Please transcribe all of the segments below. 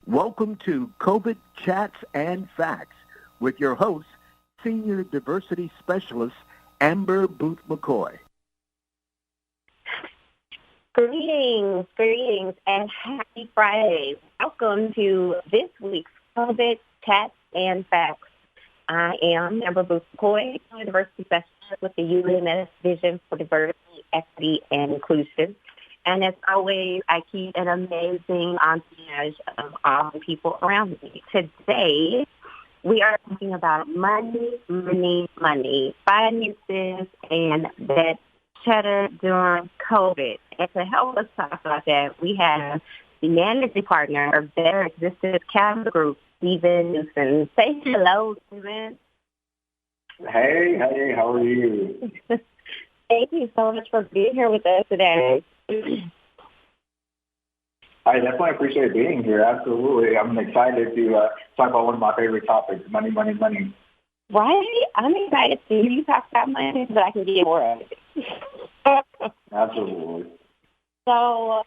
Welcome to COVID Chats and Facts with your host, Senior Diversity Specialist, Amber Booth McCoy. Greetings, and happy Friday. Welcome to this week's COVID Chats and Facts. I am Amber Booth McCoy, Senior Diversity Specialist with the UMS Vision for Diversity, Equity, and Inclusion. And as always, I keep an amazing entourage of awesome people around me. Today, we are talking about money, finances, and that cheddar during COVID. And to help us talk about that, we have the managing partner of Better Existence Capital Group, Stephen Newson. Say hello, Stephen. Hey, how are you? Thank you so much for being here with us today. I definitely appreciate being here. Absolutely. I'm excited to talk about one of my favorite topics, money. Right? I'm excited to hear you talk about money so I can get more of it. Absolutely. So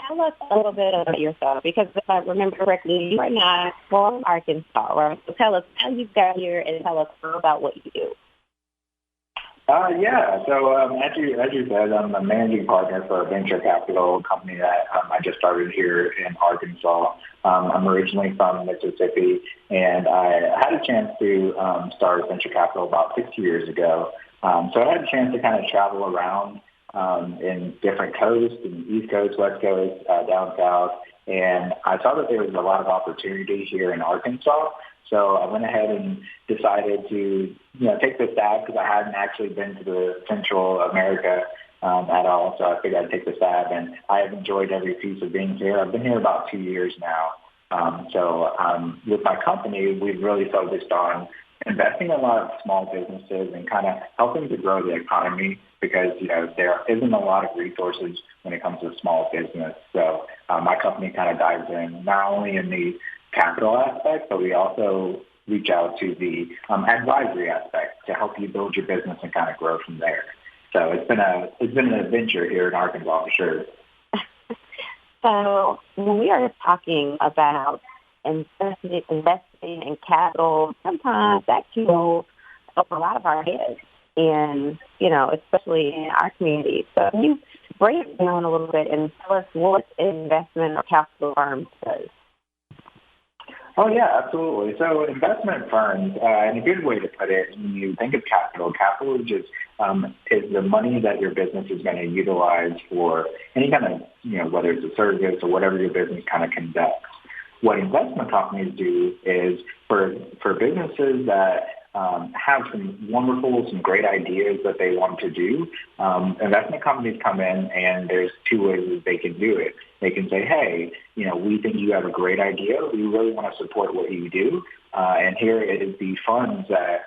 tell us a little bit about yourself, because if I remember correctly, you are not from Arkansas, right? So tell us how you got here and tell us more about what you do. So as you said, I'm a managing partner for a venture capital company that I just started here in Arkansas. I'm originally from Mississippi, and I had a chance to start venture capital about 6 years ago. So I had a chance to kind of travel around in different coasts, in the East Coast, West Coast, down South, and I saw that there was a lot of opportunity here in Arkansas. So I went ahead and decided to, take the stab, because I hadn't actually been to the Central America at all. So I figured I'd take the stab, and I have enjoyed every piece of being here. I've been here about 2 years now. With my company, we've really focused on investing in a lot of small businesses and kind of helping to grow the economy, because, there isn't a lot of resources when it comes to small business. So my company kind of dives in not only in the capital aspect, but we also reach out to the advisory aspect to help you build your business and kind of grow from there. So it's been an adventure here in Arkansas for sure. So when we are talking about investing in capital, sometimes that can go over a lot of our heads, and especially in our community. So can you break it down a little bit and tell us what investment or capital firm does? Oh, yeah, absolutely. So investment firms, and a good way to put it, when you think of capital is just is the money that your business is going to utilize for any kind of, whether it's a service or whatever your business kind of conducts. What investment companies do is for businesses that have some great ideas that they want to do, investment companies come in, and there's two ways that they can do it. They can say, hey, we think you have a great idea. We really want to support what you do. And here is the funds that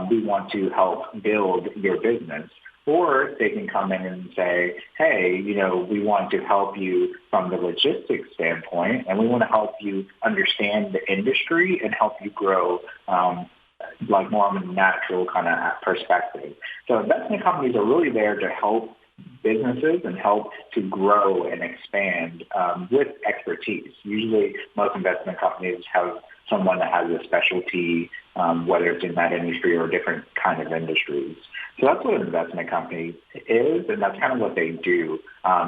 we want to help build your business. Or they can come in and say, hey, we want to help you from the logistics standpoint, and we want to help you understand the industry and help you grow like more on a natural kind of perspective. So investment companies are really there to help businesses and help to grow and expand with expertise. Usually most investment companies have someone that has a specialty, whether it's in that industry or different kind of industries. So that's what an investment company is, and that's kind of what they do.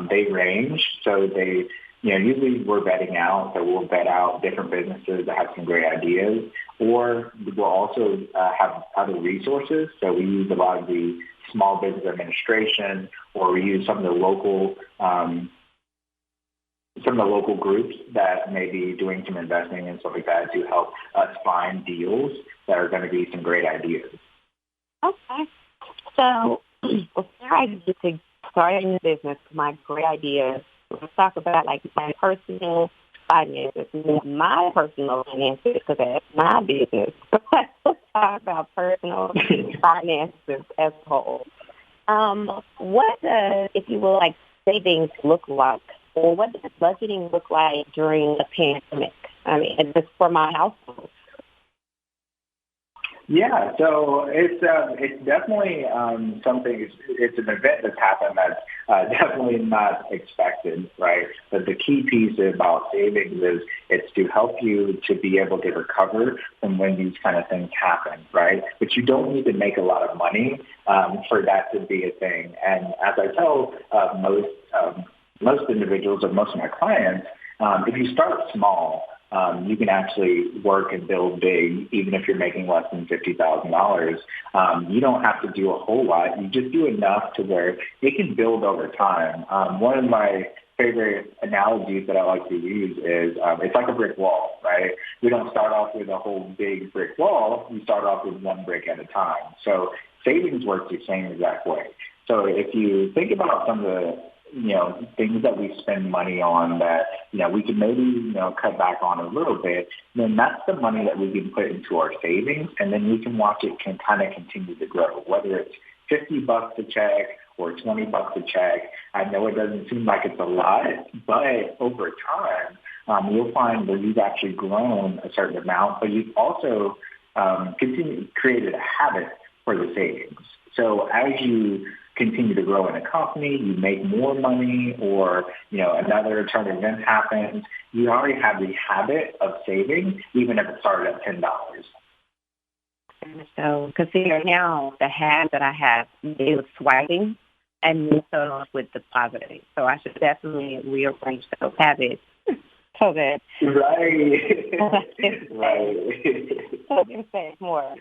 They range, so they, usually we're vetting out, so we'll vet out different businesses that have some great ideas, or we'll also have other resources. So we use a lot of the small business administration, or we use some of the local groups that may be doing some investing and stuff like that to help us find deals that are going to be some great ideas. Okay. So before I get to starting the business, my great ideas, let's talk about like my personal finances, because that's my business. Let's talk about personal finances as a whole. What does, if you will, like savings look like, or what does budgeting look like during the pandemic? I mean, just for my household. Yeah, so it's definitely something. It's an event that's happened that's definitely not expected, right? But the key piece about savings is it's to help you to be able to recover from when these kind of things happen, right? But you don't need to make a lot of money for that to be a thing. And as I tell most individuals or most of my clients, if you start small, you can actually work and build big, even if you're making less than $50,000. You don't have to do a whole lot. You just do enough to where it can build over time. One of my favorite analogies that I like to use is it's like a brick wall, right? We don't start off with a whole big brick wall. We start off with one brick at a time. So savings works the same exact way. So if you think about some of the things that we spend money on that, we can maybe, cut back on a little bit, then that's the money that we can put into our savings, and then we can watch it can kind of continue to grow, whether it's $50 a check or $20 a check. I know it doesn't seem like it's a lot, but over time, you'll find where you've actually grown a certain amount, but you've also created a habit for the savings. So as you continue to grow in a company, you make more money, or another turn event happens, you already have the habit of saving, even if it started at $10. So consider now the habit that I have is swiping and start off with depositing. So I should definitely rearrange those habits so that so I can save more.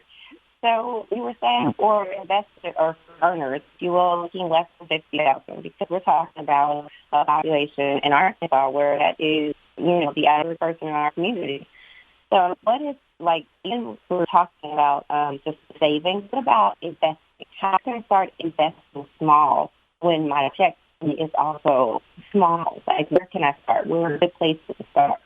So you were saying for investors or earners, you were looking less than 50,000 because we're talking about a population in Arkansas where that is, the average person in our community. So what is, even we're talking about just savings, what about investing? How can I start investing small when my check is also small? Where can I start? Where is a good place to start?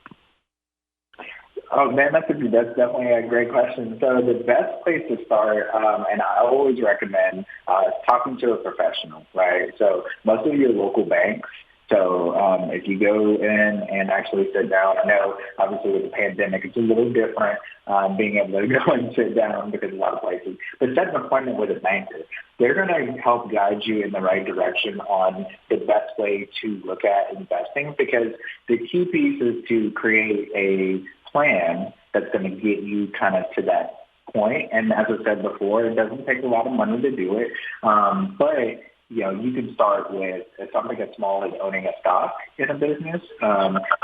Oh, man, that's definitely a great question. So the best place to start, and I always recommend, is talking to a professional, right? So most of your local banks. So if you go in and actually sit down, I know obviously with the pandemic, it's a little different being able to go and sit down because a lot of places, but set an appointment with a banker. They're going to help guide you in the right direction on the best way to look at investing, because the key piece is to create a plan that's going to get you kind of to that point. And as I said before, it doesn't take a lot of money to do it. But, you can start with something as small as owning a stock in a business,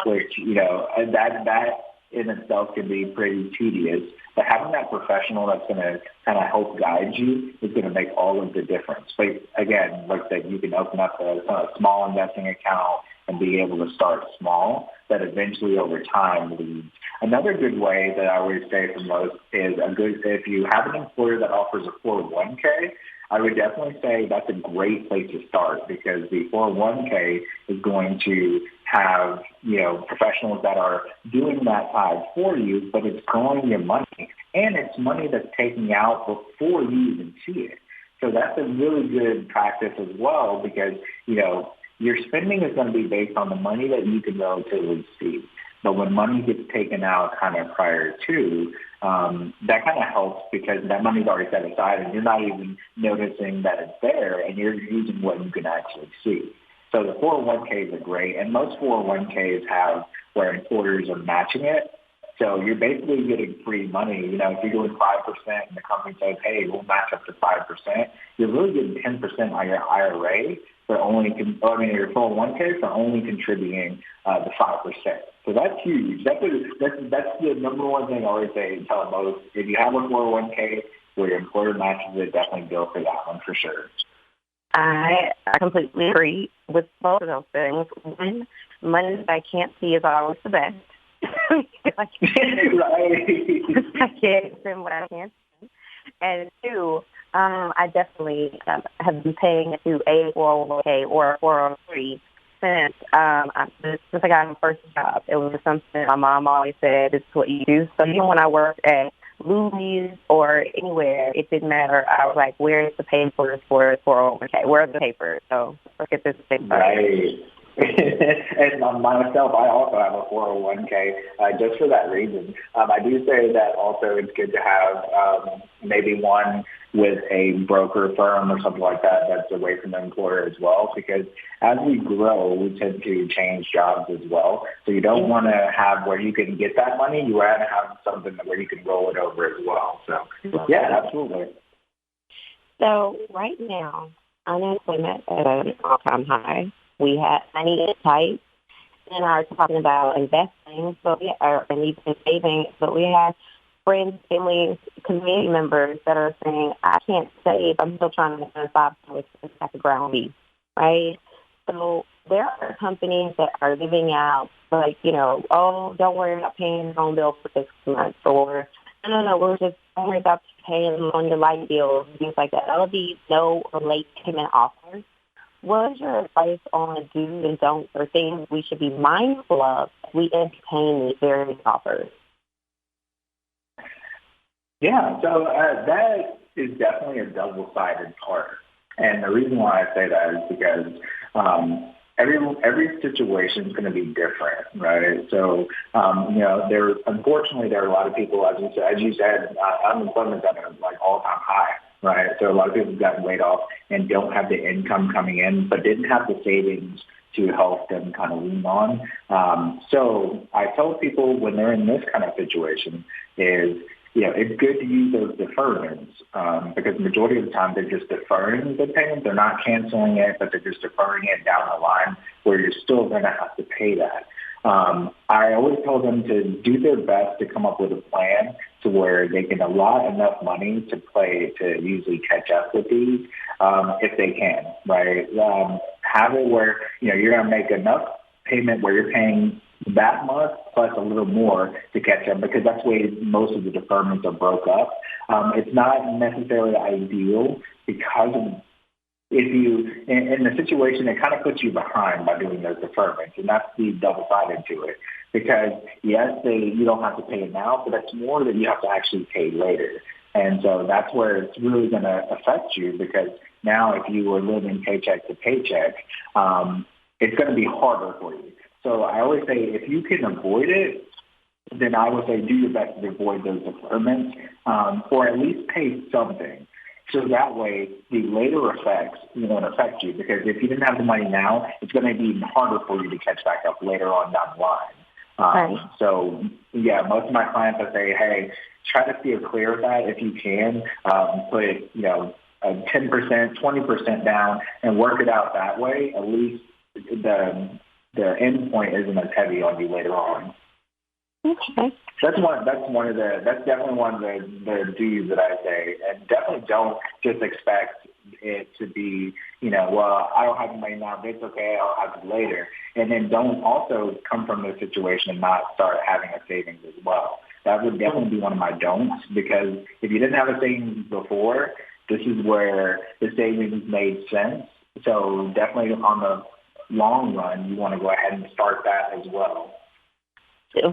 which, that in itself can be pretty tedious. But having that professional that's going to kind of help guide you is going to make all of the difference. But again, like I said, you can open up a small investing account and be able to start small that eventually over time leads. Another good way that I always say for most is if you have an employer that offers a 401k, I would definitely say that's a great place to start, because the 401k is going to have, professionals that are doing that side for you, but it's growing your money, and it's money that's taken out before you even see it. So that's a really good practice as well, because, your spending is going to be based on the money that you can relatively see. But when money gets taken out kind of prior to, that kind of helps, because that money's already set aside and you're not even noticing that it's there, and you're using what you can actually see. So the 401ks are great, and most 401ks have where employers are matching it. So you're basically getting free money. If you're doing 5% and the company says, hey, we'll match up to 5%, you're really getting 10% on your IRA for your 401k for only contributing the 5%. So that's huge. That's the number one thing I always say, tell most. If you have a 401k where your employer matches it, definitely go for that one for sure. I completely agree with both of those things. One, money that I can't see is always the best. I can't spend what I can't see. And two, I definitely have been paying into a 401k or a 403 since I got my first job. It was something my mom always said, this is what you do. So even when I worked at Luby's or anywhere, it didn't matter. I was like, where is the papers for 401k? Where are the papers? So let's get this thing started. Right. And myself, I also have a 401k just for that reason. I do say that also it's good to have maybe one with a broker firm or something like that that's away from the employer as well, because as we grow, we tend to change jobs as well. So you don't want to have where you can get that money. You want to have something where you can roll it over as well. So, yeah, absolutely. So right now, unemployment at an all-time high. We have money is tight and are talking about investing, and even saving. But we have friends, family, community members that are saying, I can't save. I'm still trying to spend $5 at the ground beef, right? So there are companies that are giving out, oh, don't worry about paying your phone bill for 6 months, or no, we're just don't worry about paying on your light bills, things like that. All of these no or late payment offers. What is your advice on do's and don'ts or things we should be mindful of as we entertain these various offers? Yeah, so that is definitely a double-sided part. And the reason why I say that is because every situation is going to be different, right? So, unfortunately, there are a lot of people, as you said, unemployment's at an all-time high, right? So a lot of people have gotten laid off and don't have the income coming in, but didn't have the savings to help them kind of lean on. So I tell people when they're in this kind of situation is, it's good to use those deferments because the majority of the time they're just deferring the payment. They're not canceling it, but they're just deferring it down the line where you're still going to have to pay that. I always tell them to do their best to come up with a plan to where they can allot enough money to usually catch up with these if they can, right? Have it where, you're going to make enough payment where you're paying that month plus a little more to catch up, because that's the way most of the deferments are broke up. It's not necessarily ideal because if you, in the situation, it kind of puts you behind by doing those deferments, and that's the double-sided to it. Because, yes, you don't have to pay it now, but that's more that you have to actually pay later. And so that's where it's really going to affect you, because now if you were living paycheck to paycheck, it's going to be harder for you. So I always say if you can avoid it, then I would say do your best to avoid those deferments or at least pay something. So that way the later effects won't affect you, because if you didn't have the money now, it's going to be even harder for you to catch back up later on down the line. Right. So, yeah, most of my clients, I say, hey, try to steer clear of that if you can. Put, a 10%, 20% down and work it out that way. At least the end point isn't as heavy on you later on. Okay. That's definitely one of the do's that I say, and definitely don't just expect it to be, well, I don't have the money now, but it's okay, I'll have it later. And then don't also come from the situation and not start having a savings as well. That would definitely be one of my don'ts, because if you didn't have a savings before, this is where the savings made sense. So definitely on the long run, you want to go ahead and start that as well.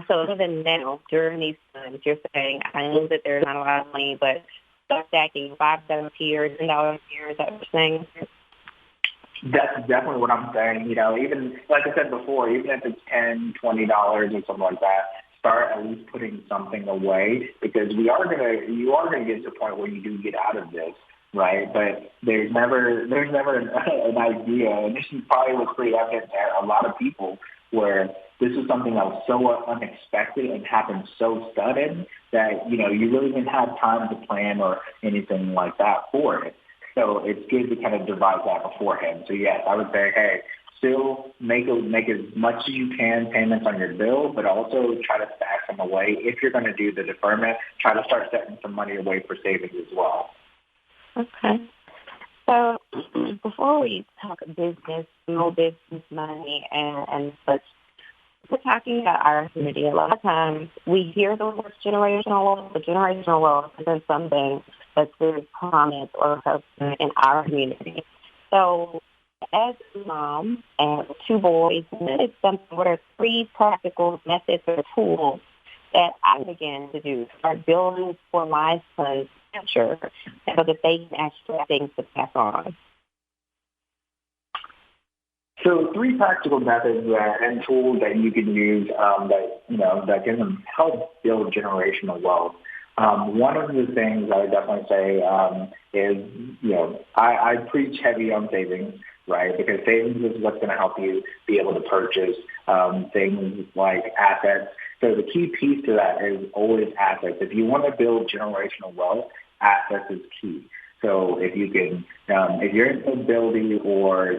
So even now, during these times, you're saying, I know that there's not a lot of money, but start stacking $5 here, $10 here, is that what you're saying? That's definitely what I'm saying. Even like I said before, even if it's $10, $20 or something like that, start at least putting something away, because you are gonna get to a point where you do get out of this, right? But there's never an idea, and this is probably what's pretty evident to a lot of people, where this is something that was so unexpected and happened so sudden that, you really didn't have time to plan or anything like that for it. So it's good to kind of devise that beforehand. So, yes, I would say, hey, still make as much as you can payments on your bill, but also try to stack them away. If you're going to do the deferment, try to start setting some money away for savings as well. Okay. So before we talk business, small business money, and such, we're talking about our community. A lot of times we hear the word generational wealth, but generational wealth isn't something that's very prominent or prevalent in our community. So as a mom and 2 boys, it's something, what are 3 practical methods or tools that I began to do, start building for my son's future so that they can actually have things to pass on? So three practical methods and tools that you can use that can help build generational wealth. One of the things I would definitely say is, I preach heavy on savings, right? Because savings is what's going to help you be able to purchase things like assets. So the key piece to that is always assets. If you want to build generational wealth, assets is key. So if you can, if you're in mobility or,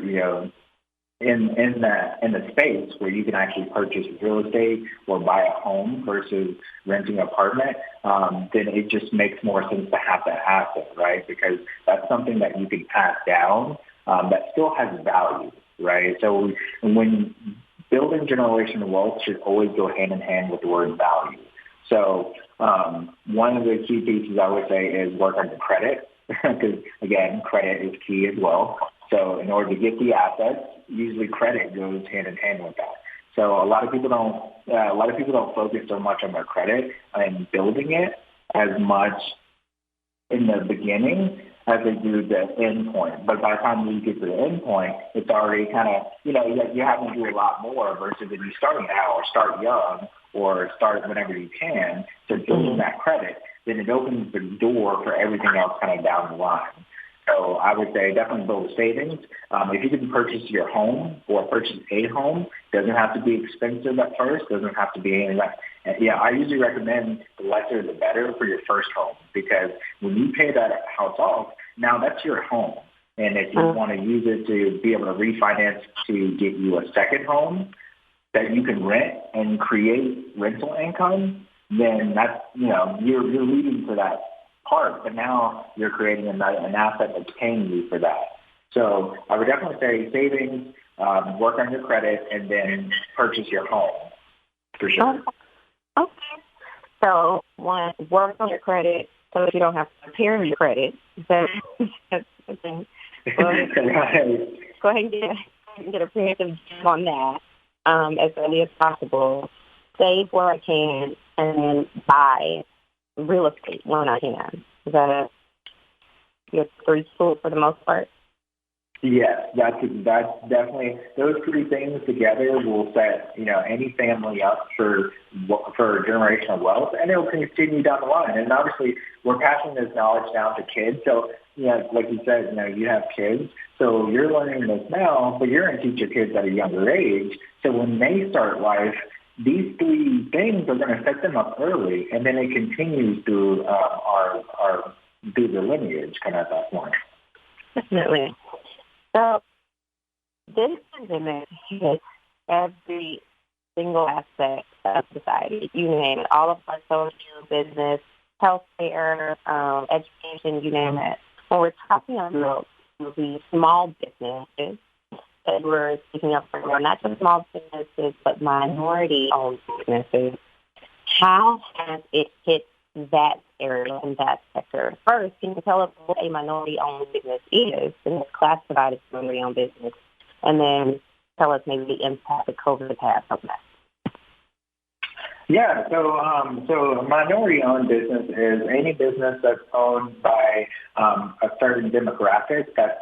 in the space where you can actually purchase real estate or buy a home versus renting an apartment, then it just makes more sense to have that asset, right? Because that's something that you can pass down that still has value, right? So when building generational wealth should always go hand in hand with the word value. So one of the key pieces I would say is work on the credit, because again, credit is key as well. So in order to get the assets, usually credit goes hand in hand with that. So a lot of people don't focus so much on their credit and building it as much in the beginning as they do the end point. But by the time you get to the end point, it's already kind of, you have to do a lot more versus if you start now or start young or start whenever you can to build that credit, then it opens the door for everything else kind of down the line. So I would say definitely build savings. If you can purchase your home or purchase a home, doesn't have to be expensive at first, doesn't have to be anything like that. Yeah, I usually recommend the lesser the better for your first home, because when you pay that house off, now that's your home. And if you want to use it to be able to refinance to get you a second home that you can rent and create rental income, then that's, you're leading to that part, but now you're creating an asset that's paying you for that. So I would definitely say savings, work on your credit, and then purchase your home for sure. Okay. So one, work on your credit so that you don't have to repair your credit. That's the thing. Right. Go ahead and get a preemptive job on that as early as possible. Save where I can, and then buy real estate when I can. Is that your three tools for the most part? Yes, that's definitely, those three things together will set any family up for generational wealth, and it will continue down the line. And obviously, we're passing this knowledge down to kids. So like you said, you have kids, so you're learning this now, but you're going to teach your kids at a younger age. So when they start life, these three things are going to set them up early, and then it continues through through the lineage, kind of at that point. Definitely. So this pandemic hit every single aspect of society. You name it, all of our social, business, healthcare, education, you name it. When we're talking about the small businesses that we're speaking up for, not just small businesses, but minority-owned businesses, how has it hit that area and that sector? First, can you tell us what a minority-owned business is, and it's classified as a minority-owned business, and then tell us maybe the impact that COVID has on that? Yeah, so a minority-owned business is any business that's owned by a certain demographic that's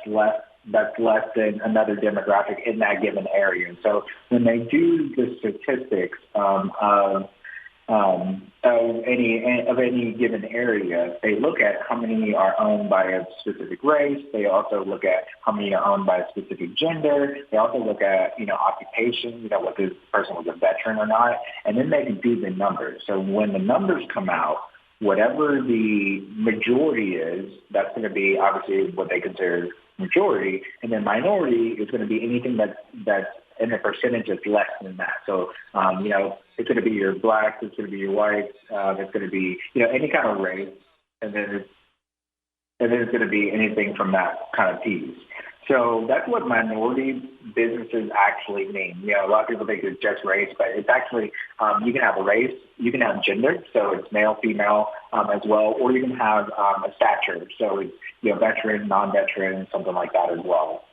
less than another demographic in that given area. So when they do the statistics of any given area, they look at how many are owned by a specific race. They also look at how many are owned by a specific gender. They also look at, occupation, whether this person was a veteran or not. And then they can do the numbers. So when the numbers come out, whatever the majority is, that's going to be obviously what they consider majority. And then minority is going to be anything that's in a percentage that's less than that. So, it's going to be your blacks, it's going to be your whites, it's going to be, any kind of race, and then it's going to be anything from that kind of piece. So that's what minority businesses actually mean. A lot of people think it's just race, but it's actually, you can have a race, you can have gender, so it's male, female as well, or you can have a stature, so it's, veteran, non-veteran, something like that as well.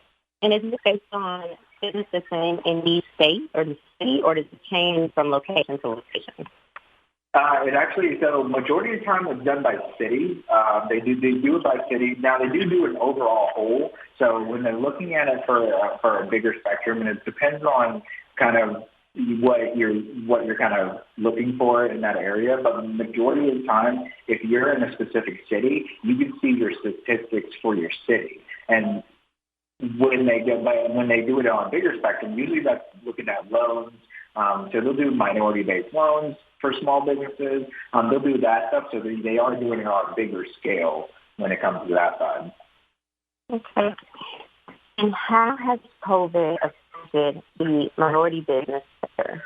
And is it based on business the same in each state or the city, or does it change from location to location? It actually, so majority of the time it's done by city. They do it by city. Now they do an overall whole. So when they're looking at it for a bigger spectrum, and it depends on kind of what you're kind of looking for in that area. But the majority of the time, if you're in a specific city, you can see your statistics for your city. And when they do it on a bigger spectrum, usually that's looking at loans. So they'll do minority-based loans for small businesses. They'll do that stuff. So they are doing it on a bigger scale when it comes to that side. Okay. And how has COVID affected the minority business sector?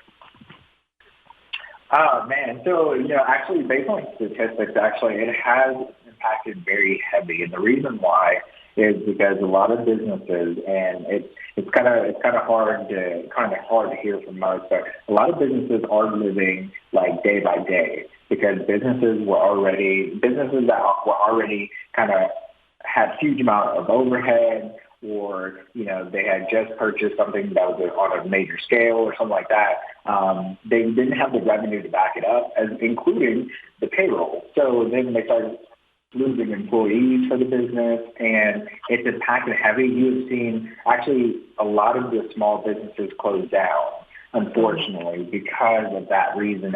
Oh, man. So, actually, based on statistics, it has impacted very heavy. And the reason why is because a lot of businesses, and it's kind of hard to hear from most, but a lot of businesses are living like day by day because businesses that were already kind of had huge amount of overhead, or they had just purchased something that was on a major scale or something like that. They didn't have the revenue to back it up, including the payroll. So then they started losing employees for the business, and it's impacted heavy. You've seen actually a lot of the small businesses close down, unfortunately, because of that reason.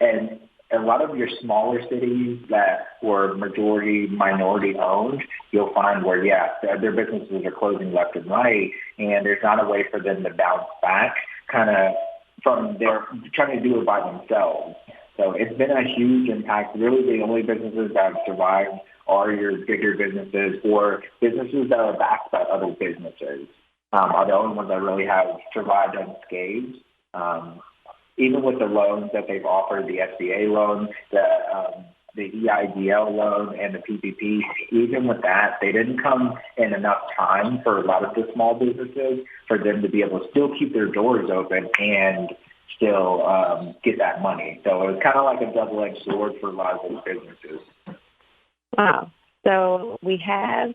And a lot of your smaller cities that were majority minority owned, you'll find where, their businesses are closing left and right, and there's not a way for them to bounce back kind of from their trying to do it by themselves. So it's been a huge impact. Really, the only businesses that have survived are your bigger businesses or businesses that are backed by other businesses are the only ones that really have survived unscathed. Even with the loans that they've offered, the SBA loan, the EIDL loan, and the PPP, even with that, they didn't come in enough time for a lot of the small businesses for them to be able to still keep their doors open and still get that money. So it was kind of like a double-edged sword for a lot of those businesses. Wow. So there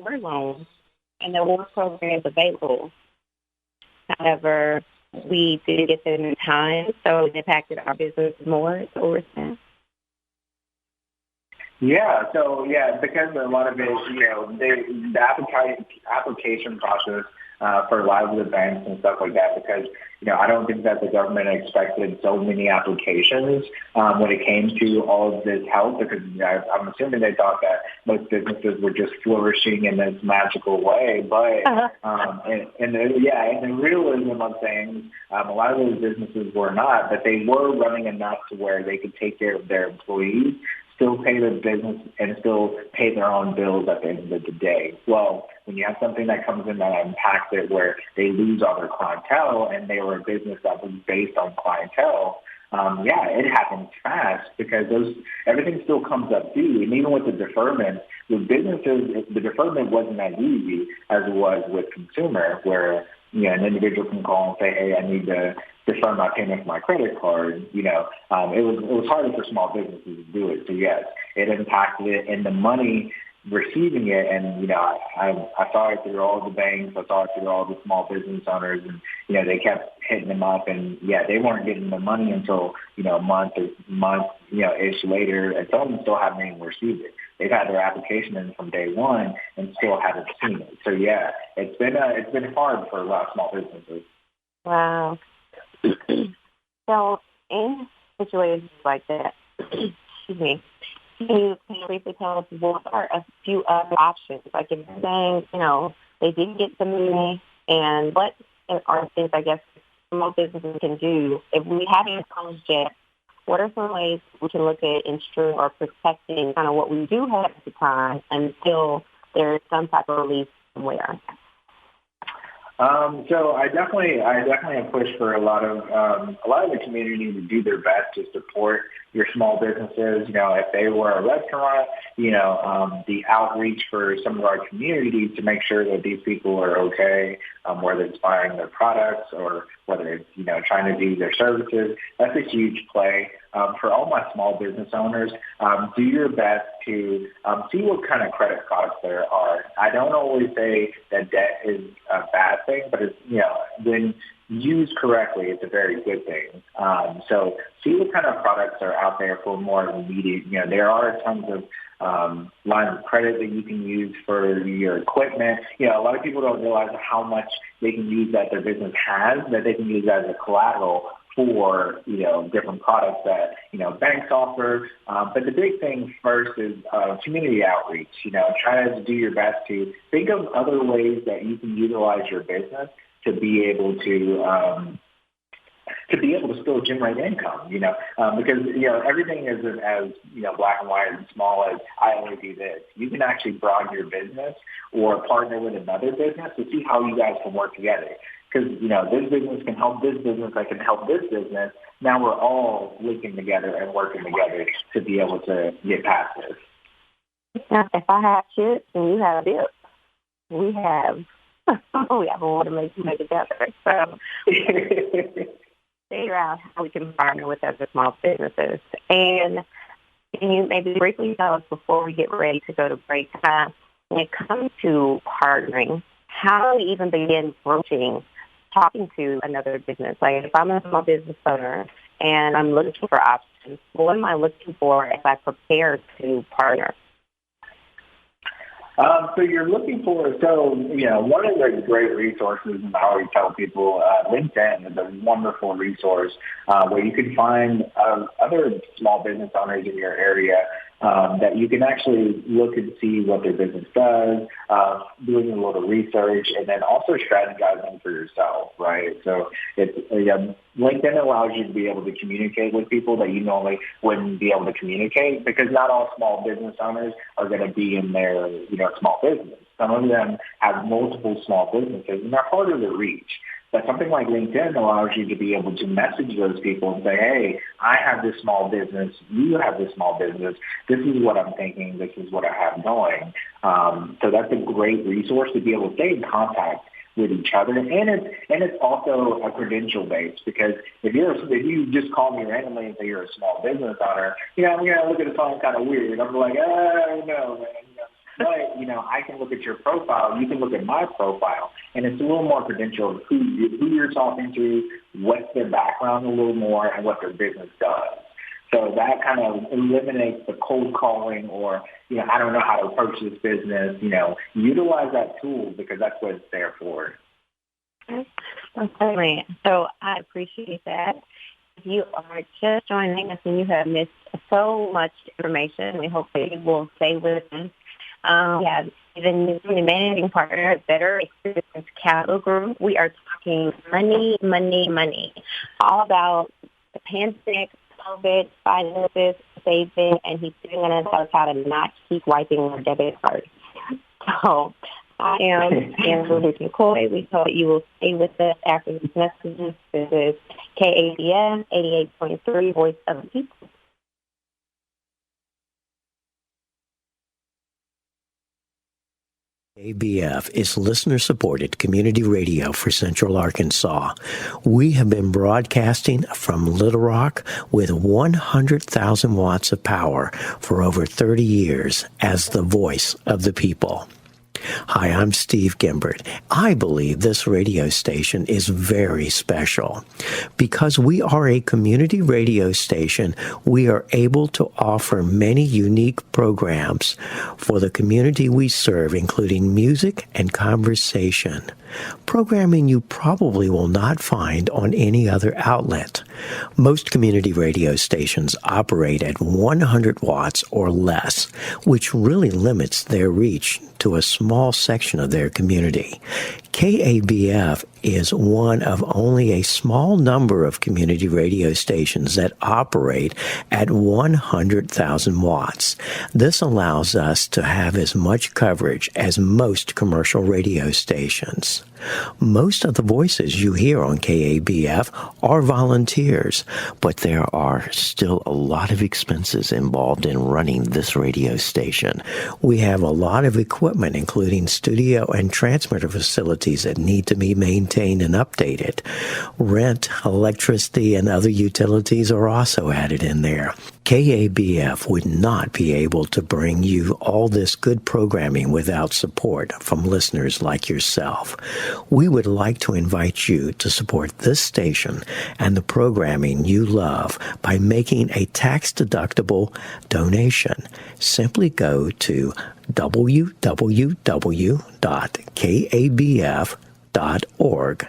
were loans and there were programs available. However, we didn't get them in time, so it impacted our business more. So we're saying. Because a lot of it, the application process for a lot of the banks and stuff like that, because I don't think that the government expected so many applications when it came to all of this help, because I'm assuming they thought that most businesses were just flourishing in this magical way. But in the realism of things, a lot of those businesses were not, but they were running enough to where they could take care of their employees, still pay their business, and still pay their own bills at the end of the day. Well, when you have something that comes in that impacts it where they lose all their clientele, and they were a business that was based on clientele, it happens fast because everything still comes up due. And even with the deferment, with businesses, the deferment wasn't as easy as it was with consumer, where an individual can call and say, "Hey, I need to defer my payment for my credit card." It was harder for small businesses to do it. So yes, it impacted it, and the money receiving it, and I saw it through all the banks, I saw it through all the small business owners, and they kept hitting them up, and they weren't getting the money until a month ish later, and some of them still haven't even received it. They've had their application in from day one and still haven't seen it. So it's been hard for a lot of small businesses. Wow. So in situations like that, excuse me, can you briefly tell us what are a few other options? Like if you're saying, they didn't get the money, and what are things, I guess, small businesses can do if we haven't closed yet? What are some ways we can look at ensuring or protecting kind of what we do have at the time until there is some type of relief somewhere? So I definitely have pushed for a lot of the community to do their best to support your small businesses. If they were a restaurant, the outreach for some of our communities to make sure that these people are okay, whether it's buying their products or whether it's, trying to do their services. That's a huge play. For all my small business owners, do your best to see what kind of credit products there are. I don't always say that debt is a bad thing, but it's, when used correctly, it's a very good thing. So see what kind of products are out there for more immediate. There are tons of lines of credit that you can use for your equipment. A lot of people don't realize how much they can use that their business has, that they can use as a collateral for, different products that, banks offer. But the big thing first is community outreach. Try to do your best to think of other ways that you can utilize your business to be able to still generate income, because, everything isn't as, black and white and small as I only do this. You can actually broaden your business or partner with another business to see how you guys can work together. Because, this business can help this business, I can help this business. Now we're all linking together and working together to be able to get past this. Now, if I have chips and you have dips, we have a lot to make together. So figure out how we can partner with other small businesses. And can you maybe briefly tell us before we get ready to go to break, when it comes to partnering, how do we even begin talking to another business? Like if I'm a small business owner and I'm looking for options, what am I looking for as I prepare to partner? So you're looking for, one of the great resources, and I always tell people, LinkedIn is a wonderful resource where you can find other small business owners in your area that you can actually look and see what their business does, doing a little research, and then also strategizing for yourself, right? So LinkedIn allows you to be able to communicate with people that you normally wouldn't be able to communicate, because not all small business owners are going to be in their, small business. Some of them have multiple small businesses, and they're harder to reach. But something like LinkedIn allows you to be able to message those people and say, hey, I have this small business. You have this small business. This is what I'm thinking. This is what I have going. So that's a great resource to be able to stay in contact with each other. And it's also a credential base, because if you just call me randomly and say you're a small business owner, I'm going to look at the phone kind of weird. I'm like, oh, no, man. But, I can look at your profile, you can look at my profile, and it's a little more credential of who you're talking to, what's their background a little more, and what their business does. So that kind of eliminates the cold calling or, I don't know how to approach this business. Utilize that tool, because that's what it's there for. Okay. So I appreciate that. If you are just joining us and you have missed so much information, we hope that you will stay with us. Stephen Newson, the managing partner at Better Experience Capital Group. We are talking money, all about the pandemic, COVID, finances, saving, and he's going to tell us how to not keep wiping our debit card. So I am Angela McCoy. We hope you will stay with us after these messages. This is KABF 88.3, Voice of the People. KABF is listener-supported community radio for Central Arkansas. We have been broadcasting from Little Rock with 100,000 watts of power for over 30 years as the voice of the people. Hi, I'm Steve Gimbert. I believe this radio station is very special. Because we are a community radio station, we are able to offer many unique programs for the community we serve, including music and conversation. Programming you probably will not find on any other outlet. Most community radio stations operate at 100 watts or less, which really limits their reach to a small section of their community. KABF is one of only a small number of community radio stations that operate at 100,000 watts. This allows us to have as much coverage as most commercial radio stations. Most of the voices you hear on KABF are volunteers, but there are still a lot of expenses involved in running this radio station. We have a lot of equipment, including studio and transmitter facilities that need to be maintained and updated. Rent, electricity, and other utilities are also added in there. KABF would not be able to bring you all this good programming without support from listeners like yourself. We would like to invite you to support this station and the programming you love by making a tax-deductible donation. Simply go to www.kabf.org.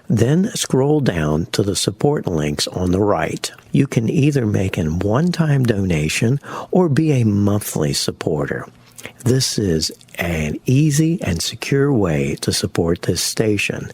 Then scroll down to the support links on the right. You can either make a one-time donation or be a monthly supporter. This is an easy and secure way to support this station.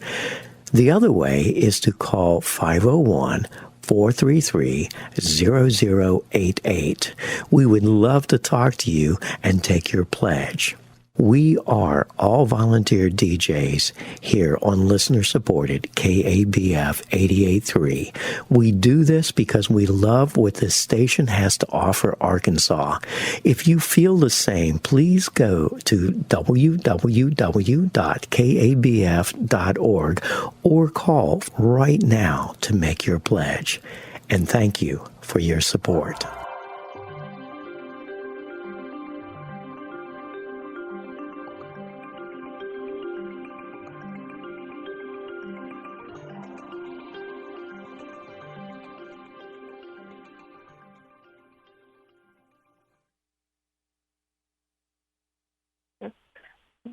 The other way is to call 501-433-0088. We would love to talk to you and take your pledge. We are all volunteer DJs here on listener-supported KABF 88.3. We do this because we love what this station has to offer Arkansas. If you feel the same, please go to www.kabf.org or call right now to make your pledge. And thank you for your support.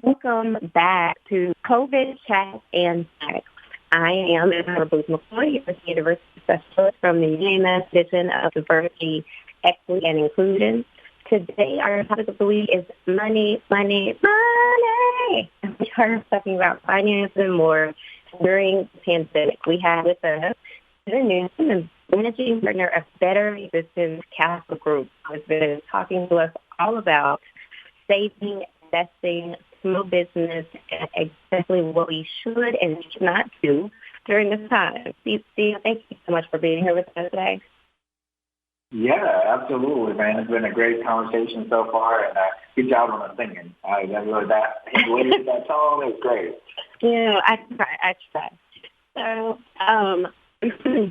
Welcome back to COVID Chat and Facts. I am Amber Booth McCoy, University Specialist from the UAMS Division of Diversity, Equity, and Inclusion. Today, our topic of the week is money, money, money. We are talking about finance and more during the pandemic. We have with us Stephen Newson, the managing partner of Better Existence Capital Group, who has been talking to us all about saving, investing, small business, and exactly what we should and should not do during this time. Steve, thank you so much for being here with us today. Yeah, absolutely, man. It's been a great conversation so far, and good job on the singing. That tone is great. Yeah, I try. So,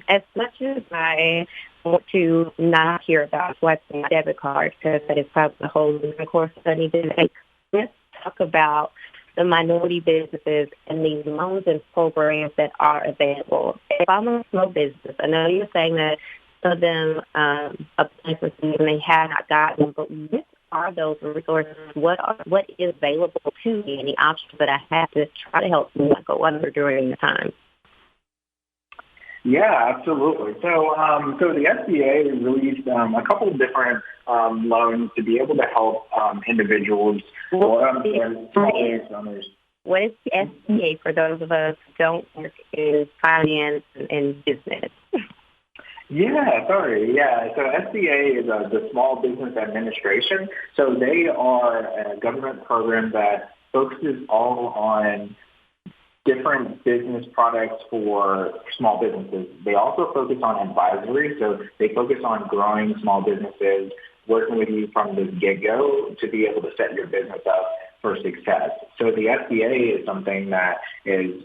as much as I want to not hear about swiping my debit card, because that is probably the whole course I need to take, let's talk about the minority businesses and these loans and programs that are available. If I'm a small business, I know you're saying that some of them apply for things and they have not gotten, but what are those resources? What is available to me? Any options that I have to try to help me not go under during the time? Yeah, absolutely. So the SBA released a couple of different loans to be able to help individuals or small business owners. What is the SBA for those of us who don't work in finance and business? Yeah, sorry. Yeah, so SBA is the Small Business Administration. So they are a government program that focuses all on different business products for small businesses. They also focus on advisory, so they focus on growing small businesses, working with you from the get-go to be able to set your business up for success. So the SBA is something that is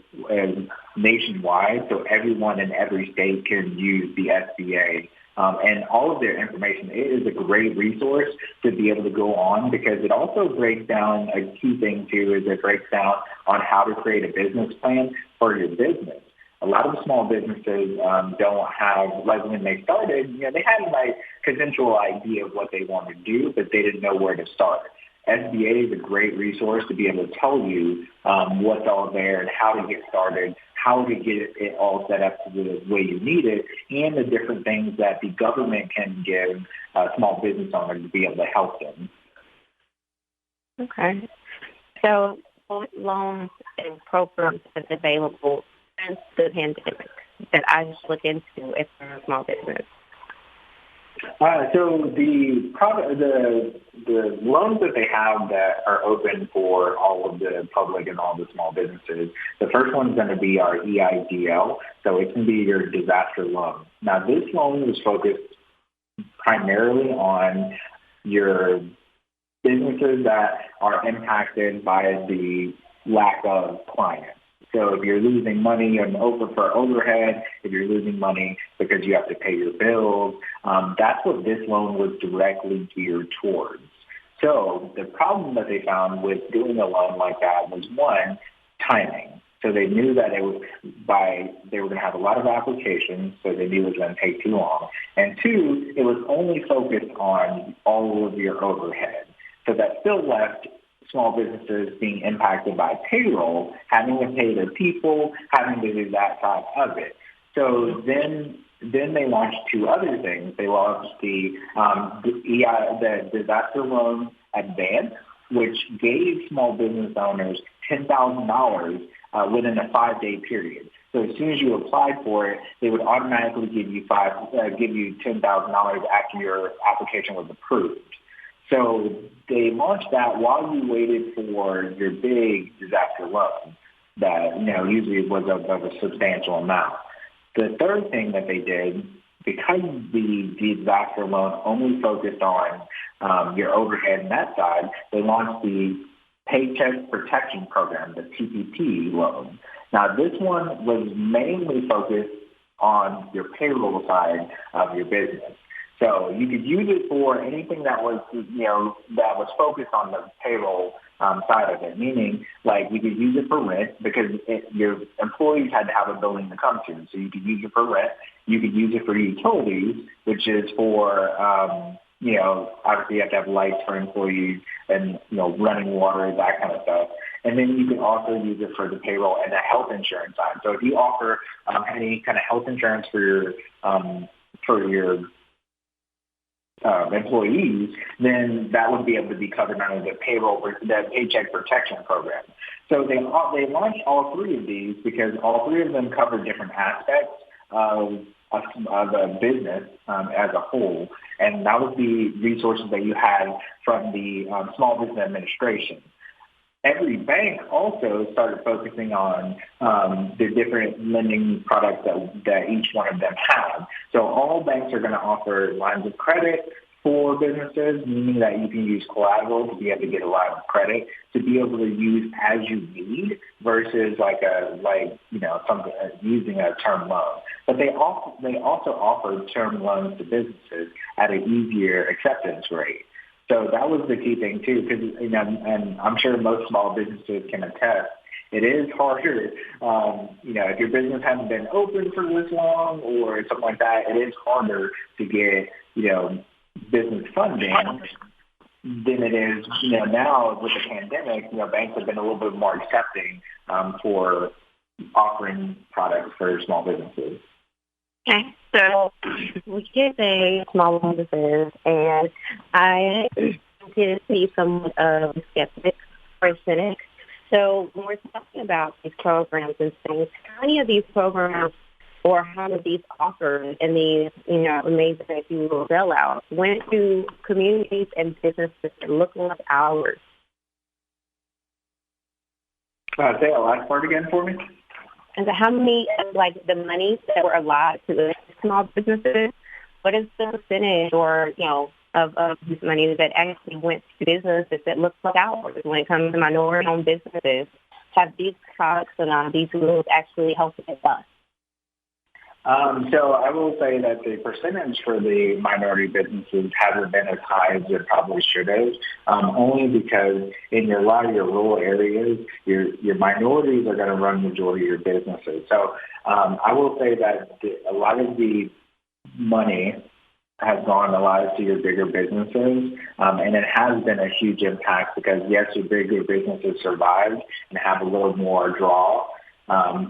nationwide, so everyone in every state can use the SBA. And all of their information, it is a great resource to be able to go on, because it also breaks down, a key thing too is it breaks down on how to create a business plan for your business. A lot of small businesses don't have, like when they started, they had a consensual idea of what they want to do, but they didn't know where to start. SBA is a great resource to be able to tell you what's all there and how to get started, how to get it all set up to the way you need it, and the different things that the government can give small business owners to be able to help them. Okay. So what loans and programs are available since the pandemic that I should look into if I'm a small business? So the loans that they have that are open for all of the public and all the small businesses, the first one is going to be our EIDL. So it can be your disaster loan. Now, this loan is focused primarily on your businesses that are impacted by the lack of clients. So if you're losing money for overhead, if you're losing money because you have to pay your bills, that's what this loan was directly geared towards. So the problem that they found with doing a loan like that was, one, timing. So they knew that they were going to have a lot of applications, so they knew it was going to take too long. And two, it was only focused on all of your overhead. So that still left small businesses being impacted by payroll, having to pay their people, having to do that side of it. So then they launched two other things. They launched the disaster loan advance, which gave small business owners $10,000 within a 5-day period. So as soon as you applied for it, they would automatically give you $10,000 after your application was approved. So they launched that while you waited for your big disaster loan that usually was of a substantial amount. The third thing that they did, because the disaster loan only focused on your overhead and that side, they launched the Paycheck Protection Program, the PPP loan. Now, this one was mainly focused on your payroll side of your business. So you could use it for anything that was, that was focused on the payroll side of it, meaning like you could use it for rent because your employees had to have a building to come to. So you could use it for rent. You could use it for utilities, which is for, obviously you have to have lights for employees and, running water, that kind of stuff. And then you can also use it for the payroll and the health insurance side. So if you offer any kind of health insurance for your employees, then that would be able to be covered under the Paycheck Protection Program. So they launched all three of these because all three of them cover different aspects of a business as a whole, and that was the resources that you had from the Small Business Administration. Every bank also started focusing on the different lending products that each one of them have. So all banks are going to offer lines of credit for businesses, meaning that you can use collateral to be able to get a line of credit to be able to use as you need versus using a term loan. But they also offer term loans to businesses at an easier acceptance rate. So that was the key thing too, because and I'm sure most small businesses can attest. It is harder, if your business hasn't been open for this long or something like that. It is harder to get business funding than it is now with the pandemic. Banks have been a little bit more accepting for offering products for small businesses. Okay, so we did say small businesses, and I did see somewhat of a skeptic or a cynic. So when we're talking about these programs and things, how many of these programs or how do these offers and these, amazing, if you will, bailouts went to communities and businesses that look like ours? Say the last part again for me. And so how many, the monies that were allotted to the small businesses, what is the percentage or, of these monies that actually went to businesses that look like ours when it comes to minority-owned businesses? Have these products and these rules actually helped us? So I will say that the percentage for the minority businesses hasn't been as high as it probably should have, only because in a lot of your rural areas, your minorities are going to run the majority of your businesses. So I will say that a lot of the money has gone a lot to your bigger businesses, and it has been a huge impact because, yes, your bigger businesses survived and have a little more draw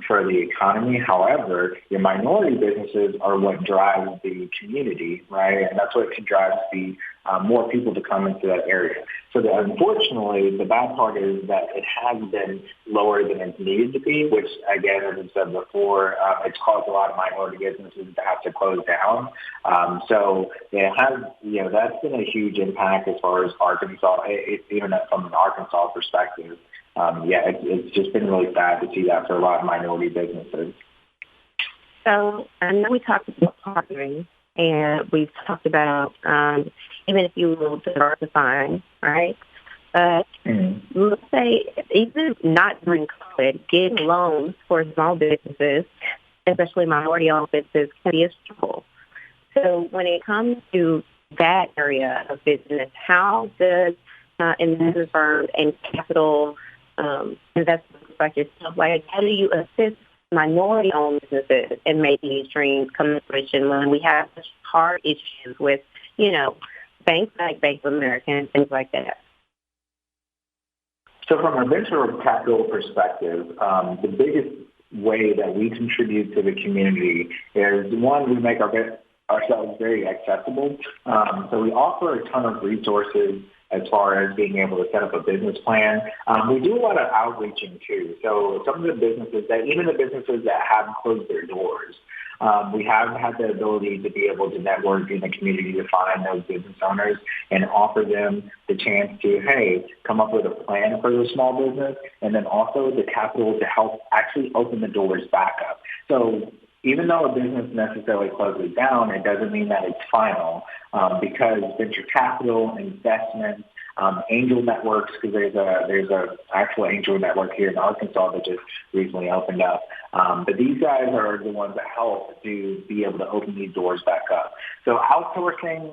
for the economy. However, your minority businesses are what drives the community, right? And that's what drives the more people to come into that area. So unfortunately, the bad part is that it has been lower than it needed to be, which, again, as I said before, it's caused a lot of minority businesses to have to close down. So it has, that's been a huge impact as far as Arkansas, even from an Arkansas perspective. It's just been really sad to see that for a lot of minority businesses. So I know we talked about partnering, and we've talked about even if you will diversifying, right? Let's say even not during COVID, getting loans for small businesses, especially minority-owned businesses, can be a struggle. So when it comes to that area of business, how does investment firms and capital investment like yourself, like how do you assist minority-owned businesses in making these dreams come to fruition when we have such hard issues with, banks like Bank of America and things like that? So from a venture capital perspective, the biggest way that we contribute to the community is, one, we make ourselves very accessible. So we offer a ton of resources as far as being able to set up a business plan. We do a lot of outreaching too. So some of the businesses even the businesses that have closed their doors, we have had the ability to be able to network in the community to find those business owners and offer them the chance to, hey, come up with a plan for the small business, and then also the capital to help actually open the doors back up. So even though a business necessarily closes down, it doesn't mean that it's final, because venture capital, investment, angel networks, because there's a actual angel network here in Arkansas that just recently opened up. But these guys are the ones that help to be able to open these doors back up. So outsourcing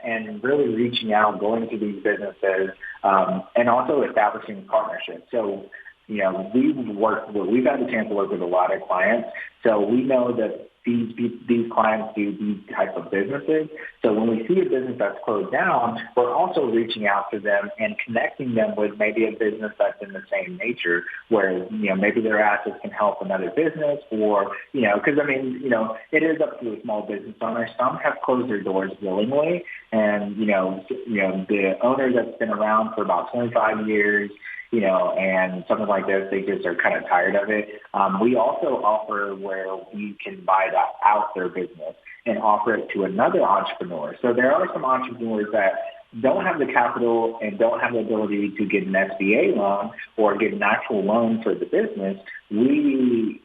and really reaching out, going to these businesses, and also establishing partnerships. So we've had the chance to work with a lot of clients, so we know that these clients do these type of businesses. So when we see a business that's closed down, we're also reaching out to them and connecting them with maybe a business that's in the same nature, where maybe their assets can help another business, or because it is up to a small business owner. Some have closed their doors willingly, and the owner that's been around for about 25 years. And something like this, they just are kind of tired of it. We also offer where we can buy out their business and offer it to another entrepreneur. So there are some entrepreneurs that don't have the capital and don't have the ability to get an SBA loan or get an actual loan for the business. We,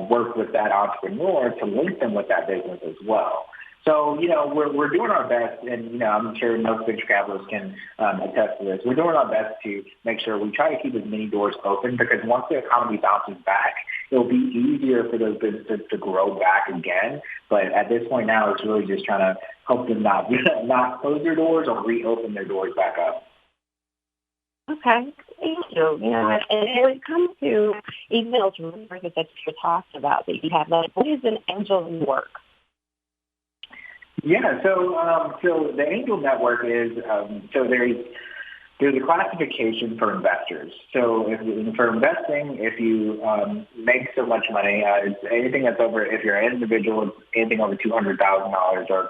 work with that entrepreneur to link them with that business as well. So, we're doing our best, and, I'm sure most venture capitalists can attest to this. We're doing our best to make sure we try to keep as many doors open, because once the economy bounces back, it'll be easier for those businesses to grow back again. But at this point now, it's really just trying to help them not close their doors or reopen their doors back up. Okay, thank you. And when it comes to even those resources that you're talking about that you have, what is an angel network? Yeah, so the angel network is there's a classification for investors. So for investing, if you make so much money, it's anything that's over, if you're an individual, anything over $200,000, or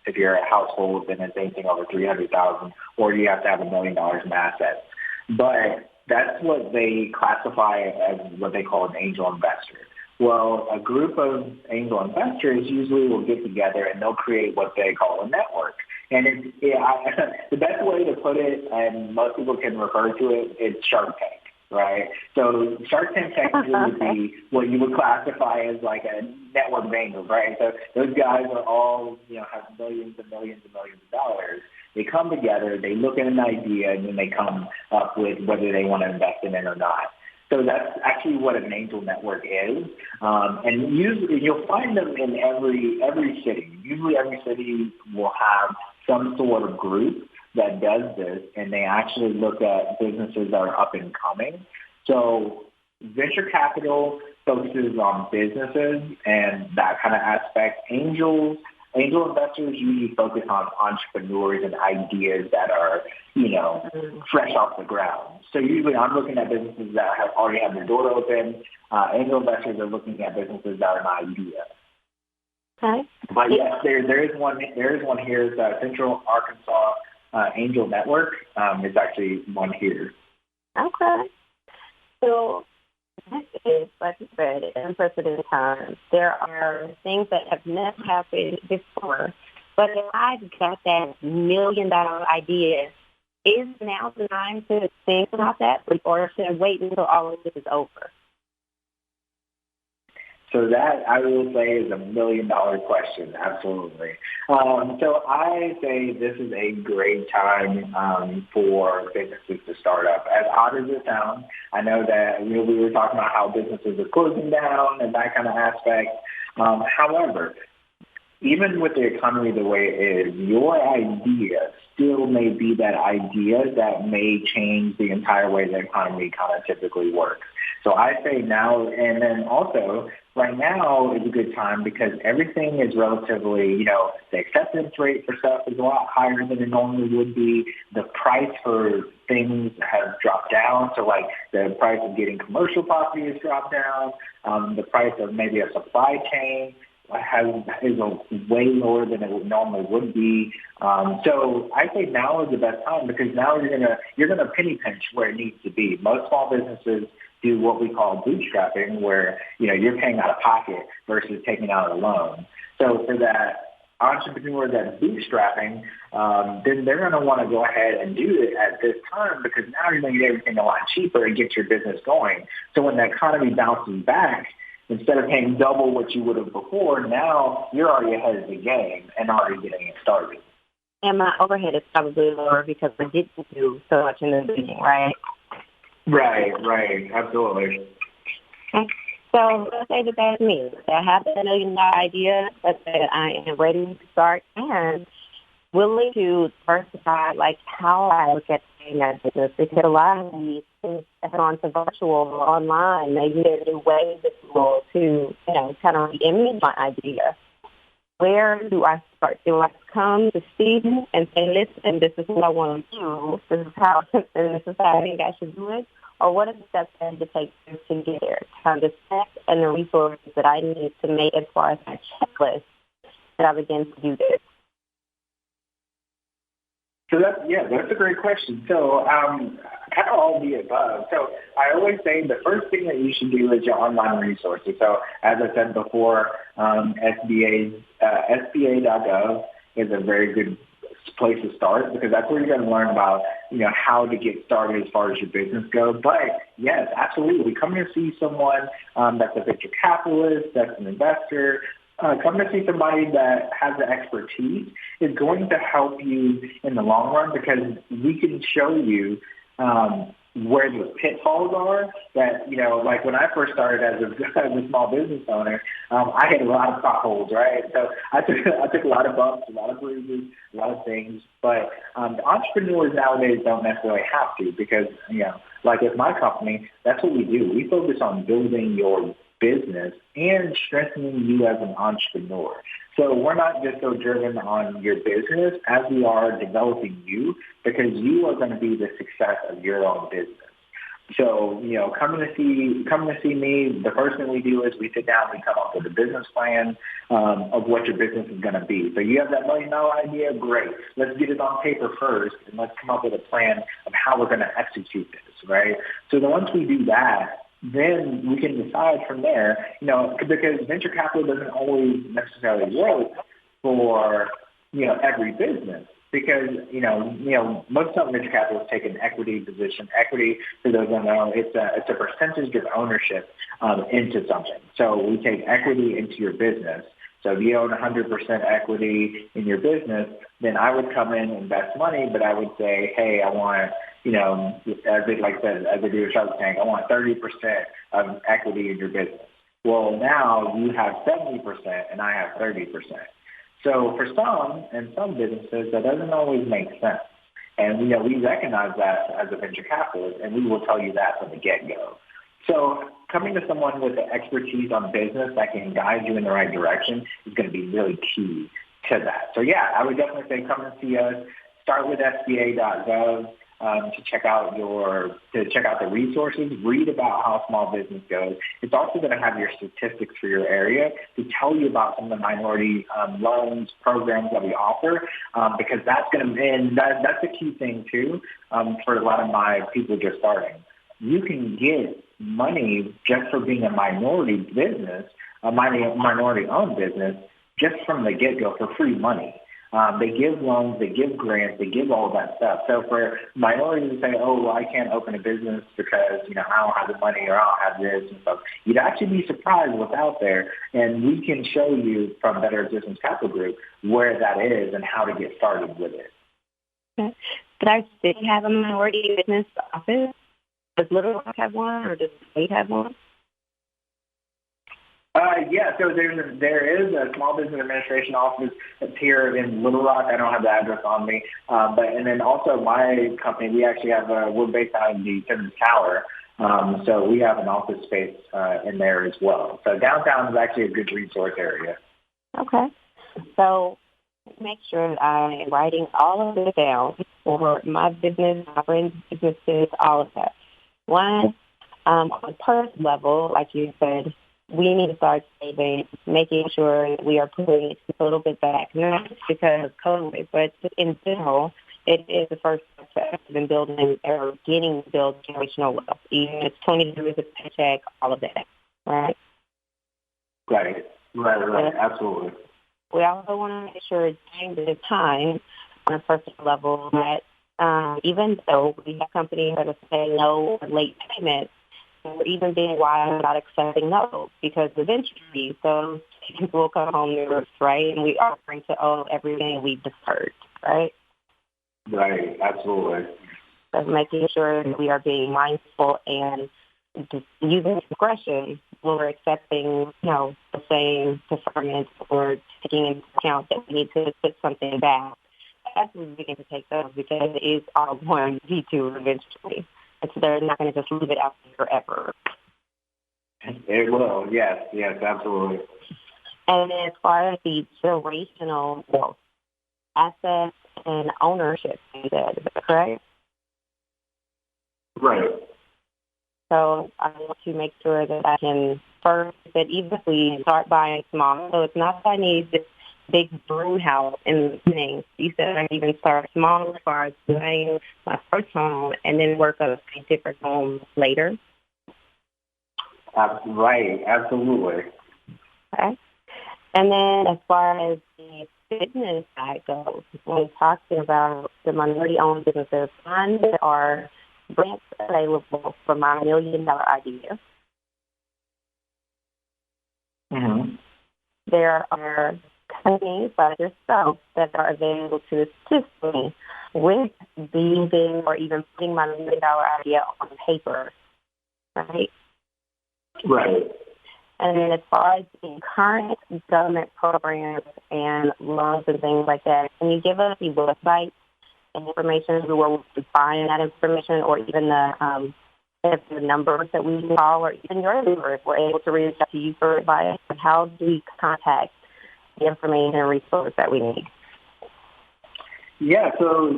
if you're a household, then it's anything over $300,000, or you have to have $1 million in assets. But that's what they classify as what they call an angel investor. Well, a group of angel investors usually will get together and they'll create what they call a network. And the best way to put it, and most people can refer to it, it's Shark Tank, right? So Shark Tank technically would be what you would classify as like a network of angels, right? So those guys are all, have millions and millions and millions of dollars. They come together, they look at an idea, and then they come up with whether they want to invest in it or not. So that's actually what an angel network is. And usually you'll find them in every city. Usually every city will have some sort of group that does this, and they actually look at businesses that are up and coming. So venture capital focuses on businesses and that kind of aspect. Angel investors usually focus on entrepreneurs and ideas that are, fresh off the ground. So usually I'm looking at businesses that have already had their door open. Angel investors are looking at businesses that are an idea. Okay. But yes, there is one here. It's Central Arkansas Angel Network. It's actually one here. Okay. So this is, like you said, unprecedented times. There are things that have never happened before. But if I've got that $1 million idea, is now the time to think about that, or should I wait until all of this is over? So that, I will say, is $1 million question. Absolutely. So I say this is a great time for businesses to start up. As odd as it sounds, I know that we were talking about how businesses are closing down and that kind of aspect. However, even with the economy the way it is, your idea still may be that idea that may change the entire way the economy kind of typically works. So I say now, and then also right now is a good time because everything is relatively, the acceptance rate for stuff is a lot higher than it normally would be. The price for things has dropped down. So like the price of getting commercial property has dropped down. The price of maybe a supply chain is way lower than it normally would be. So I say now is the best time because now you're gonna penny pinch where it needs to be. Most small businesses do what we call bootstrapping, where you're paying out of pocket versus taking out a loan. So for that entrepreneur that's bootstrapping, then they're going to want to go ahead and do it at this time because now you're going to get everything a lot cheaper and get your business going. So when the economy bounces back, instead of paying double what you would have before, now you're already ahead of the game and already getting it started. And my overhead is probably lower because I didn't do so much in the beginning, right? Right, absolutely. Okay. So let's say that that's me. I have a $1 million idea. Let's say that I am ready to start and willing to diversify, like how I look at that business. Because a lot of these things have gone to virtual or online. Maybe there's a way to, kind of re-image my idea. Where do I start? Do I come to Stephen and say, listen, this is what I want to do. This is how I think I should do it. Or what are the steps I need to take to get there? The steps and the resources that I need to make as far as my checklist that I begin to do this. So that's a great question. So kind of all of the above. So I always say the first thing that you should do is your online resources. So as I said before, SBA.gov is a very good place to start because that's where you're going to learn about, how to get started as far as your business goes. But yes, absolutely. Come to see someone that's a venture capitalist, that's an investor. Come to see somebody that has the expertise is going to help you in the long run because we can show you where the pitfalls are that, like when I first started as a small business owner, I had a lot of potholes, right? So I took a lot of bumps, a lot of bruises, a lot of things. But the entrepreneurs nowadays don't necessarily have to because, like with my company, that's what we do. We focus on building your business and strengthening you as an entrepreneur. So we're not just so driven on your business as we are developing you because you are going to be the success of your own business. So, coming to see me, the first thing we do is we sit down, we come up with a business plan of what your business is going to be. So you have that $1 million idea, great. Let's get it on paper first and let's come up with a plan of how we're going to execute this, right? So then once we do that, then we can decide from there, because venture capital doesn't always necessarily work for, every business because, most of venture capitalists take an equity position. Equity, for those who don't know, it's a percentage of ownership into something. So we take equity into your business. So if you own 100% equity in your business, then I would come in and invest money, but I would say, hey, I want, as they do a Shark Tank, I want 30% of equity in your business. Well, now you have 70% and I have 30%. So for some businesses, that doesn't always make sense. And, we recognize that as a venture capitalist, and we will tell you that from the get-go. So coming to someone with the expertise on business that can guide you in the right direction is going to be really key to that. So, yeah, I would definitely say come and see us. Start with SBA.gov to check out the resources. Read about how small business goes. It's also going to have your statistics for your area to tell you about some of the minority loans programs that we offer because that's a key thing too for a lot of my people just starting. You can get money just for being a minority business, a minority-owned business, just from the get-go for free money. They give loans, they give grants, they give all of that stuff. So for minorities to say, oh, well, I can't open a business because, I don't have the money or I don't have this and stuff, you'd actually be surprised what's out there. And we can show you from Better Existence Capital Group where that is and how to get started with it. Okay. Does our city have a minority business office? Does Little Rock have one, or does the state have one? Yeah, so there is a small business administration office that's here in Little Rock. I don't have the address on me, and then also my company, we actually have we're based out in the Timmins Tower, so we have an office space in there as well. So downtown is actually a good resource area. Okay, so make sure that I am writing all of this down for my business, my friends' businesses, all of that. One, on a personal level, like you said, we need to start saving, making sure that we are putting a little bit back, not just because of COVID, but in general, it is the first step in building or getting to build generational wealth. Even if it's 20 years of paycheck, all of that, right? Right, absolutely. We also want to make sure during the time on a personal level that even though we have companies that are saying no or late payments, or even being wise about accepting no, because eventually those people will come home nervous, right? And we are offering to owe everything we've deferred, right? Right, absolutely. So making sure that we are being mindful and just using discretion when we're accepting, the same deferment or taking into account that we need to put something back. That's when we begin to take those, because it is all going to be to eventually. And so they're not going to just leave it out there forever. It will, yes, absolutely. And as far as the generational wealth, assets and ownership, you said, is that correct? Right. So I want to make sure that I can first, that even if we start buying small, so it's not that I need this big brood house in the beginning. You said I can even start small as far as buying my first home and then work on a different home later. Right, absolutely. Okay. And then as far as the business side goes, when we're talking about the minority-owned businesses, one, there are grants available for my $1 million idea. Mm-hmm. There are companies like yourself that are available to assist me with building or even putting my $1 million idea on paper, right? Right. And then as far as the current government programs and loans and things like that, can you give us the website and information where we'll find that information, or even the numbers that we can call, or even your number if we're able to reach out to you for advice? And how do we contact the information and resource that we need? Yeah, so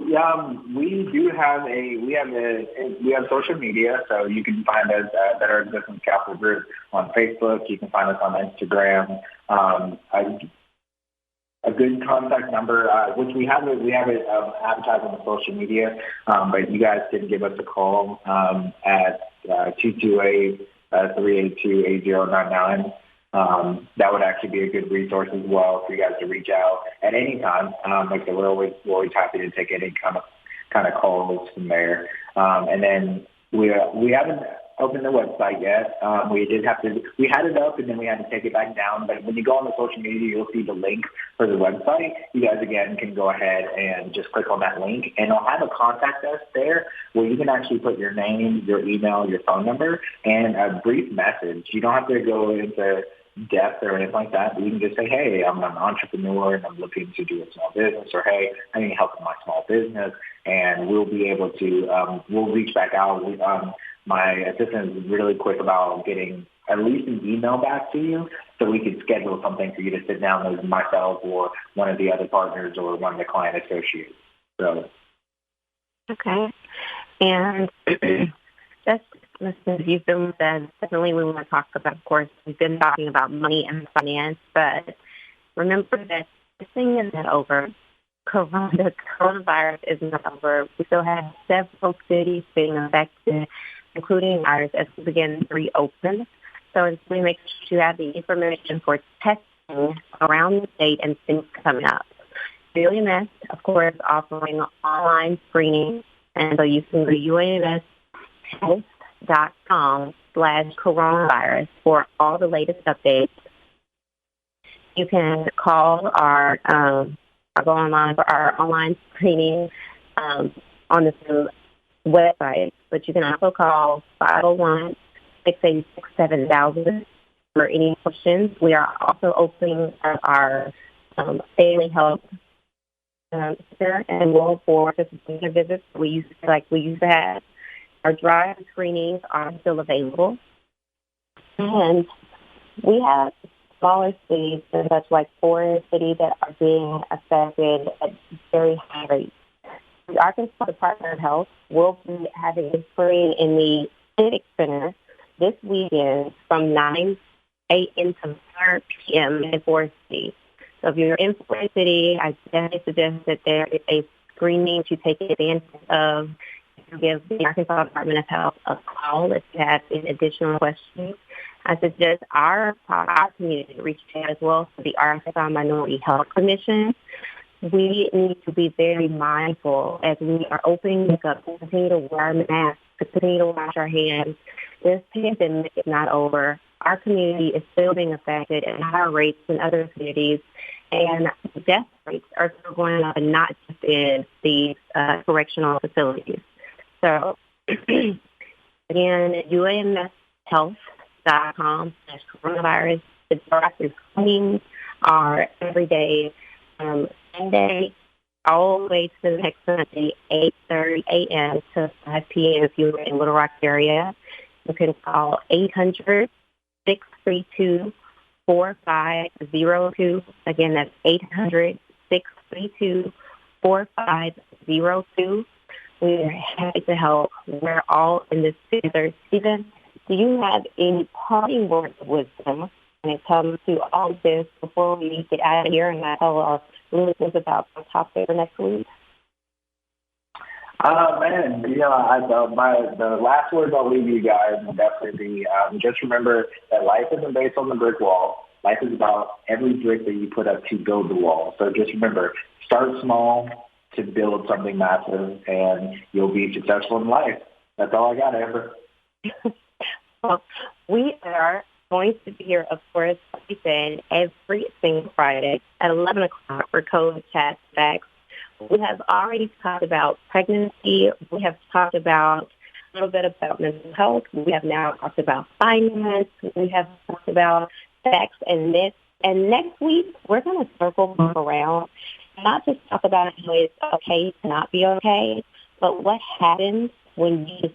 we do have we have social media, so you can find us at Better Existence Capital Group on Facebook. You can find us on Instagram. A good contact number, which we have it advertised on the social media, but you guys can give us a call at 228-382-8099. That would actually be a good resource as well for you guys to reach out at any time. Like I said, we're always happy to take any kind of calls from there. And then we haven't opened the website yet. We had it up and then we had to take it back down. But when you go on the social media, you'll see the link for the website. You guys, again, can go ahead and just click on that link, and it'll have a contact us there where you can actually put your name, your email, your phone number, and a brief message. You don't have to go into depth or anything like that, but you can just say, hey, I'm an entrepreneur and I'm looking to do a small business, or hey, I need help with my small business, and we'll be able to, we'll reach back out. My assistant is really quick about getting at least an email back to you so we can schedule something for you to sit down with myself or one of the other partners or one of the client associates. So. Okay. And that's listen, you've been with us. Definitely we want to talk about, of course, we've been talking about money and finance, but remember that this thing isn't over. The coronavirus isn't over. We still have several cities being affected, including ours, as we begin to reopen. So we make sure you have the information for testing around the state and things coming up. UAMS, of course, offering online screening, and so you can go to UAMShealth.com/coronavirus for all the latest updates. You can call or go online for our online screening on the website, but you can also call 501-686-7000 for any questions. We are also opening our family health center and World for visitor visits we used to have. Our drive screenings are still available, and we have smaller cities such like Forest City that are being affected at very high rates. The Arkansas Department of Health will be having a screening in the Civic Center this weekend from 9 a.m. to 4 p.m. in Forest City. So if you're in Forest City, I definitely suggest that there is a screening to take advantage of. You give the Arkansas Department of Health a call if you have any additional questions. I suggest our community reach out as well to the Arkansas Minority Health Commission. We need to be very mindful as we are opening up to continue to wear masks, to continue to wash our hands. This pandemic is not over. Our community is still being affected at higher rates than other communities, and death rates are still going up, and not just in the correctional facilities. So, again, UAMShealth.com/coronavirus. The drive-through screenings are every day from Sunday all the way to the next Sunday, 8:30 a.m. to 5 p.m. if you're in Little Rock area. You can call 800-632-4502. Again, that's 800-632-4502. We are happy to help. We're all in this together. Stephen, do you have any parting words of wisdom when it comes to all of this before we get out of here and I tell our listeners about the topic for next week? Man, the last words I'll leave you guys will definitely be just remember that life isn't based on the brick wall. Life is about every brick that you put up to build the wall. So just remember, start small to build something massive, and you'll be successful in life. That's all I got, Amber. Well, we are going to be here, of course, like you said, every single Friday at 11 o'clock for COVID Chat Facts. We have already talked about pregnancy. We have talked about a little bit about mental health. We have now talked about finance. We have talked about facts and myths. And next week, we're going to circle around, not just talk about how it's okay to not be okay, but what happens when you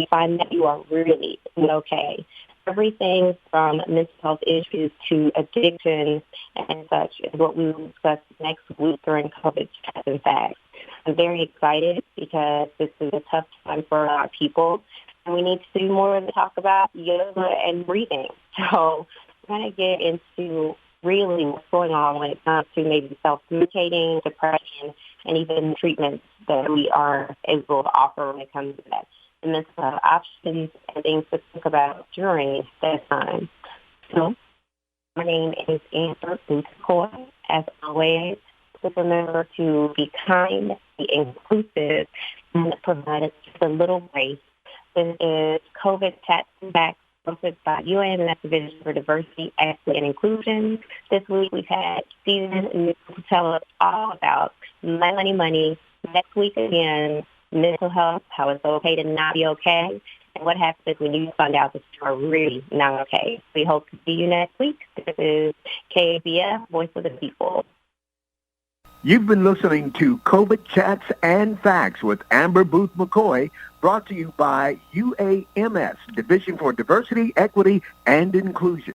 find that you are really okay. Everything from mental health issues to addiction and such is what we will discuss next week during COVID Chats and Facts. I'm very excited because this is a tough time for a lot of people, and we need to do more to talk about yoga and breathing. So we're going to get into really what's going on when it comes to maybe self-medicating, depression, and even treatments that we are able to offer when it comes to that. And mental health options and things to think about during that time. So, my name is Amber McCoy. As always, please remember to be kind, be inclusive, and provide just a little grace. This is COVID Chats and Facts, hosted by UAMS Division for Diversity, Equity, and Inclusion. This week we've had Stephen Newson to tell us all about money. Next week again, mental health, how it's okay to not be okay, and what happens when you find out that you are really not okay. We hope to see you next week. This is KABF, Voice of the People. You've been listening to COVID Chats and Facts with Amber Booth McCoy, brought to you by UAMS, Division for Diversity, Equity, and Inclusion.